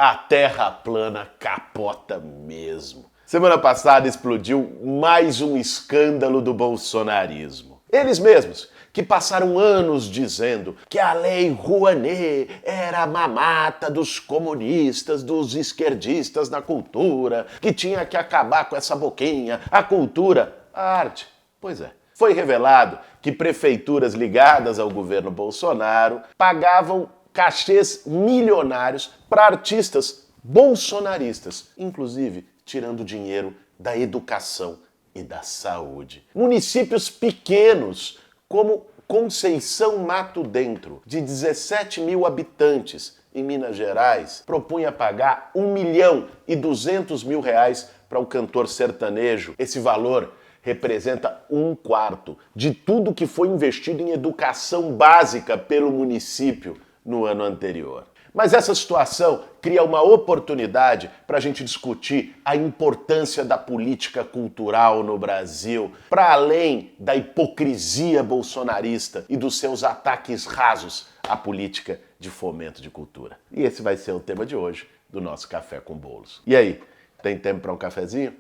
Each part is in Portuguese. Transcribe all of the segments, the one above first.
a terra plana capota mesmo. Semana passada explodiu mais um escândalo do bolsonarismo. Eles mesmos, que passaram anos dizendo que a Lei Rouanet era a mamata dos comunistas, dos esquerdistas na cultura, que tinha que acabar com essa boquinha, a cultura, a arte. Pois é. Foi revelado que prefeituras ligadas ao governo Bolsonaro pagavam cachês milionários para artistas bolsonaristas, inclusive tirando dinheiro da educação e da saúde. Municípios pequenos, como Conceição Mato Dentro, de 17 mil habitantes, em Minas Gerais, propunha pagar R$1.200.000 para o cantor sertanejo. Esse valor representa 1/4 de tudo que foi investido em educação básica pelo município no ano anterior. Mas essa situação cria uma oportunidade para a gente discutir a importância da política cultural no Brasil, para além da hipocrisia bolsonarista e dos seus ataques rasos à política de fomento de cultura. E esse vai ser o tema de hoje do nosso Café com Bolos. E aí, tem tempo para um cafezinho?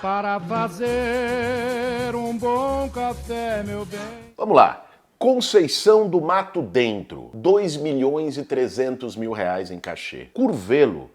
Para fazer um bom café, meu bem. Vamos lá. Conceição do Mato Dentro, R$2.300.000 em cachê. Curvelo,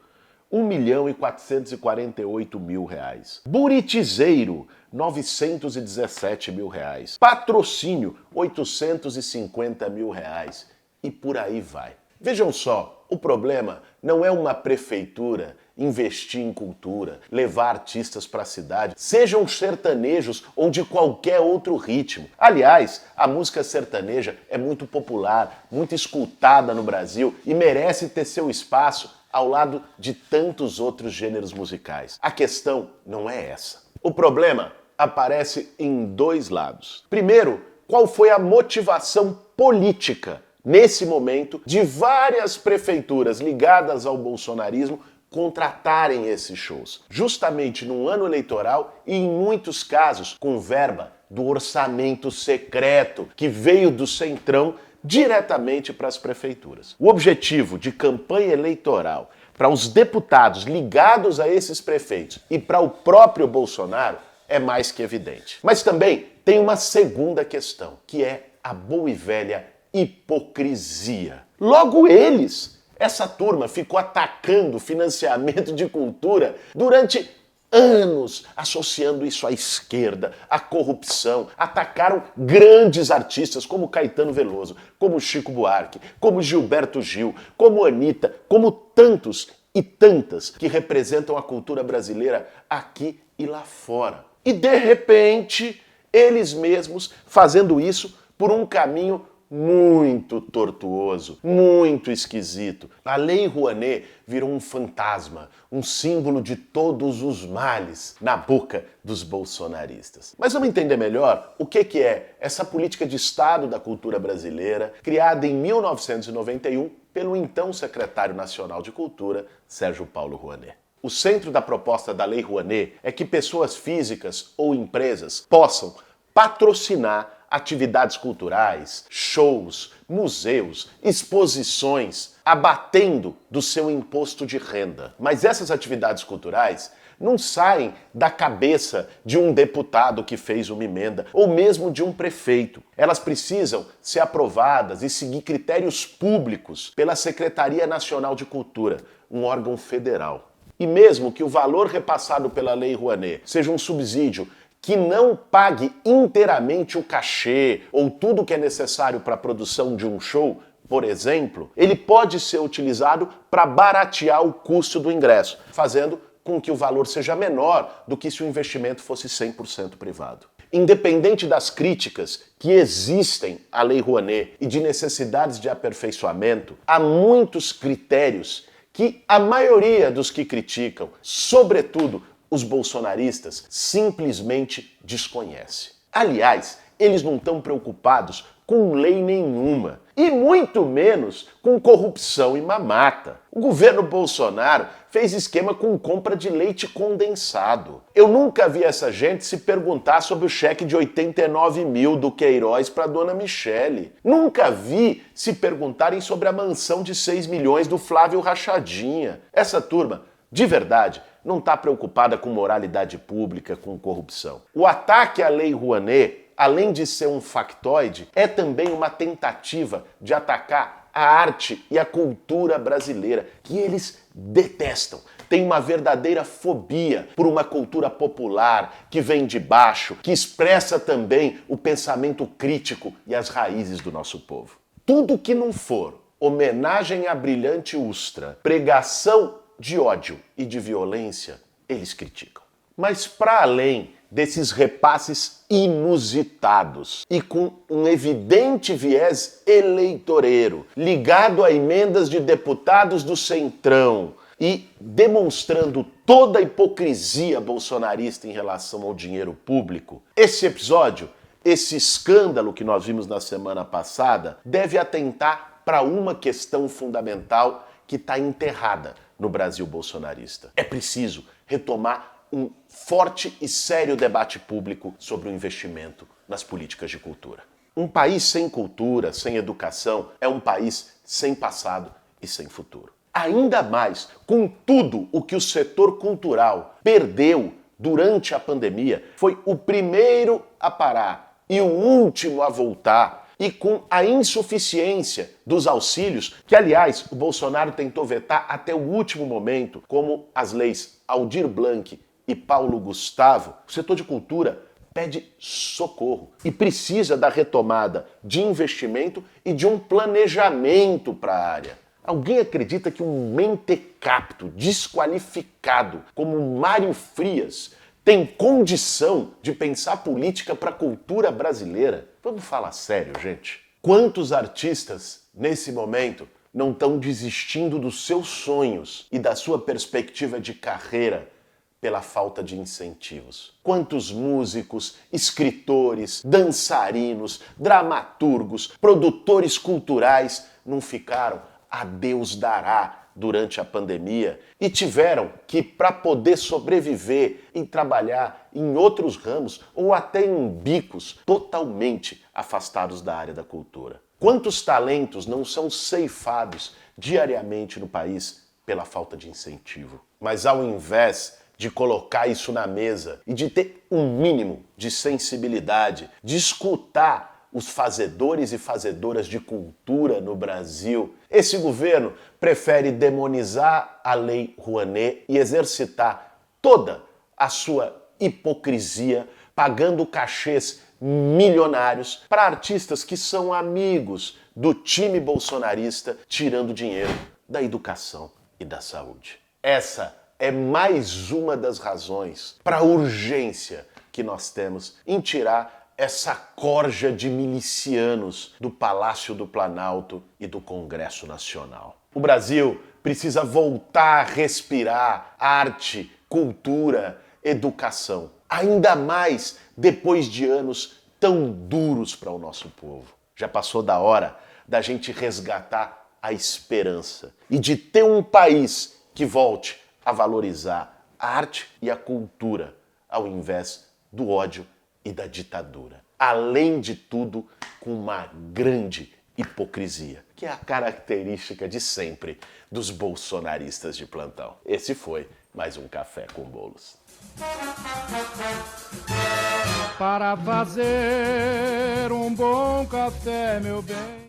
R$1.448.000. Buritizeiro, R$917.000. Patrocínio, R$850.000. E por aí vai. Vejam só, o problema não é uma prefeitura investir em cultura, levar artistas para a cidade, sejam sertanejos ou de qualquer outro ritmo. Aliás, a música sertaneja é muito popular, muito escutada no Brasil e merece ter seu espaço ao lado de tantos outros gêneros musicais. A questão não é essa. O problema aparece em dois lados. Primeiro, qual foi a motivação política nesse momento de várias prefeituras ligadas ao bolsonarismo contratarem esses shows, justamente num ano eleitoral e, em muitos casos, com verba do orçamento secreto que veio do Centrão diretamente para as prefeituras. O objetivo de campanha eleitoral para os deputados ligados a esses prefeitos e para o próprio Bolsonaro é mais que evidente. Mas também tem uma segunda questão, que é a boa e velha hipocrisia. Logo eles, essa turma ficou atacando financiamento de cultura durante anos, associando isso à esquerda, à corrupção. Atacaram grandes artistas como Caetano Veloso, como Chico Buarque, como Gilberto Gil, como Anitta, como tantos e tantas que representam a cultura brasileira aqui e lá fora. E de repente, eles mesmos fazendo isso por um caminho muito tortuoso, muito esquisito. A Lei Rouanet virou um fantasma, um símbolo de todos os males na boca dos bolsonaristas. Mas vamos entender melhor o que é essa política de Estado da cultura brasileira, criada em 1991 pelo então secretário nacional de Cultura, Sérgio Paulo Rouanet. O centro da proposta da Lei Rouanet é que pessoas físicas ou empresas possam patrocinar atividades culturais, shows, museus, exposições, abatendo do seu imposto de renda. Mas essas atividades culturais não saem da cabeça de um deputado que fez uma emenda ou mesmo de um prefeito. Elas precisam ser aprovadas e seguir critérios públicos pela Secretaria Nacional de Cultura, um órgão federal. E mesmo que o valor repassado pela Lei Rouanet seja um subsídio que não pague inteiramente o cachê ou tudo que é necessário para a produção de um show, por exemplo, ele pode ser utilizado para baratear o custo do ingresso, fazendo com que o valor seja menor do que se o investimento fosse 100% privado. Independente das críticas que existem à Lei Rouanet e de necessidades de aperfeiçoamento, há muitos critérios que a maioria dos que criticam, sobretudo os bolsonaristas, simplesmente desconhece. Aliás, eles não estão preocupados com lei nenhuma. e muito menos com corrupção e mamata. O governo Bolsonaro fez esquema com compra de leite condensado. Eu nunca vi essa gente se perguntar sobre o cheque de 89 mil do Queiroz para dona Michele. Nunca vi se perguntarem sobre a mansão de 6 milhões do Flávio Rachadinha. Essa turma, de verdade, não está preocupada com moralidade pública, com corrupção. O ataque à Lei Rouanet, além de ser um factoide, é também uma tentativa de atacar a arte e a cultura brasileira, que eles detestam. Tem uma verdadeira fobia por uma cultura popular que vem de baixo, que expressa também o pensamento crítico e as raízes do nosso povo. Tudo que não for homenagem à brilhante Ustra, pregação de ódio e de violência, eles criticam. Mas para além desses repasses inusitados e com um evidente viés eleitoreiro, ligado a emendas de deputados do Centrão e demonstrando toda a hipocrisia bolsonarista em relação ao dinheiro público, esse episódio, esse escândalo que nós vimos na semana passada, deve atentar para uma questão fundamental que está enterrada no Brasil bolsonarista. É preciso retomar um forte e sério debate público sobre o investimento nas políticas de cultura. Um país sem cultura, sem educação, é um país sem passado e sem futuro. Ainda mais com tudo o que o setor cultural perdeu durante a pandemia, foi o primeiro a parar e o último a voltar, e com a insuficiência dos auxílios, que aliás o Bolsonaro tentou vetar até o último momento, como as leis Aldir Blanc e Paulo Gustavo, o setor de cultura pede socorro e precisa da retomada de investimento e de um planejamento para a área. Alguém acredita que um mentecapto desqualificado como Mário Frias tem condição de pensar política para a cultura brasileira? Vamos falar sério, gente. Quantos artistas, nesse momento, não estão desistindo dos seus sonhos e da sua perspectiva de carreira pela falta de incentivos? Quantos músicos, escritores, dançarinos, dramaturgos, produtores culturais não ficaram a Deus dará durante a pandemia e tiveram que, para poder sobreviver e trabalhar em outros ramos ou até em bicos totalmente afastados da área da cultura? Quantos talentos não são ceifados diariamente no país pela falta de incentivo? Mas ao invés de colocar isso na mesa e de ter um mínimo de sensibilidade, de escutar os fazedores e fazedoras de cultura no Brasil, esse governo prefere demonizar a Lei Rouanet e exercitar toda a sua hipocrisia, pagando cachês milionários para artistas que são amigos do time bolsonarista, tirando dinheiro da educação e da saúde. Essa é mais uma das razões para a urgência que nós temos em tirar essa corja de milicianos do Palácio do Planalto e do Congresso Nacional. O Brasil precisa voltar a respirar arte, cultura, educação. Ainda mais depois de anos tão duros para o nosso povo. Já passou da hora da gente resgatar a esperança e de ter um país que volte a valorizar a arte e a cultura ao invés do ódio e da ditadura. Além de tudo, com uma grande hipocrisia, que é a característica de sempre dos bolsonaristas de plantão. Esse foi mais um Café com Bolos. Para fazer um bom café, meu bem.